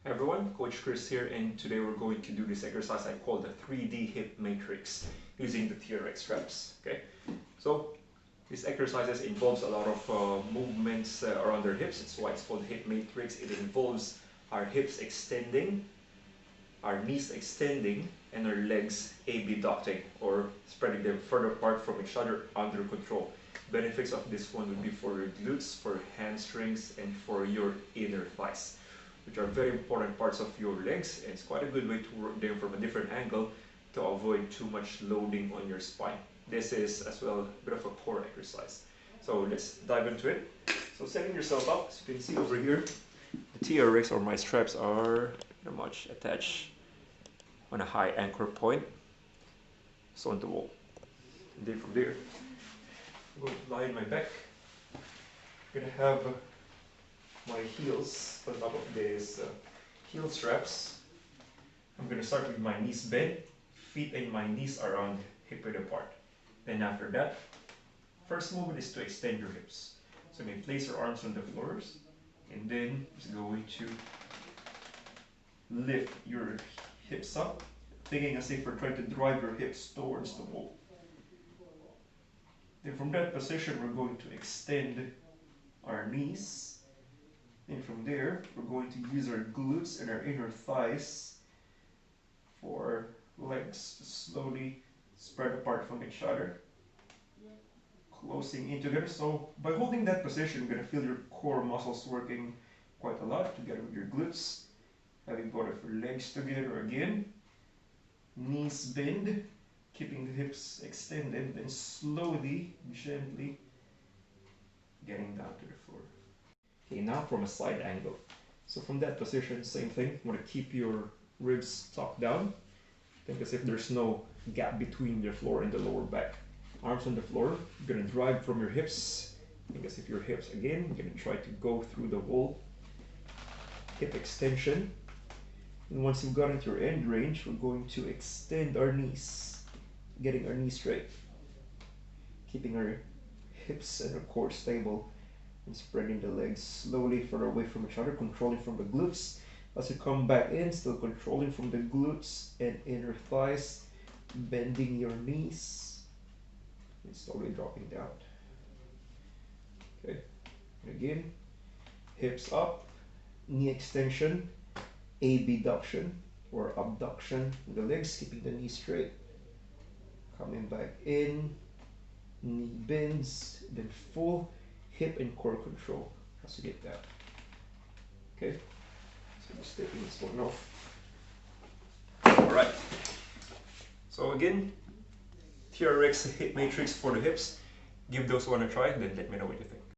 Hi everyone, Coach Chris here, and today we're going to do this exercise I call the 3D hip matrix using the TRX straps. Okay, so this exercise involves a lot of movements around our hips. That's why it's called hip matrix. It involves our hips extending, our knees extending, and our legs abducting or spreading them further apart from each other under control. Benefits of this one would be for your glutes, for hamstrings, and for your inner thighs, which are very important parts of your legs, and it's quite a good way to work them from a different angle to avoid too much loading on your spine. This is as well a bit of a core exercise. So let's dive into it. So setting yourself up, as you can see over here, the TRX or my straps are pretty much attached on a high anchor point, so on the wall. And then from there, I'm going to lie in my back. I'm going to have my heels on top of these heel straps. I'm going to start with my knees bent, feet and my knees around hip width apart. Then after that, first movement is to extend your hips. So you may place your arms on the floors, and then just going to lift your hips up, thinking as if you're trying to drive your hips towards the wall. Then from that position, we're going to extend our knees. And from there, we're going to use our glutes and our inner thighs for legs to slowly spread apart from each other, closing in together. So by holding that position, you're going to feel your core muscles working quite a lot together with your glutes. Having both of your legs together again, knees bend, keeping the hips extended, then slowly, gently getting down to the floor. Okay, now from a side angle. So from that position, same thing. You want to keep your ribs tucked down. Think as if there's no gap between the floor and the lower back. Arms on the floor. You're going to drive from your hips. Think as if your hips, again, you're going to try to go through the wall. Hip extension. And once you've gotten to your end range, we're going to extend our knees. Getting our knees straight. Keeping our hips and our core stable. And spreading the legs slowly further away from each other, controlling from the glutes. As you come back in, still controlling from the glutes and inner thighs, bending your knees and slowly dropping down. Okay, and again, hips up, knee extension, abduction or abduction with the legs, keeping the knee straight. Coming back in, knee bends, then full hip and core control as you get that. Okay, so just taking this one off. Alright, so again, TRX hip matrix for the hips. Give those one a try, then let me know what you think.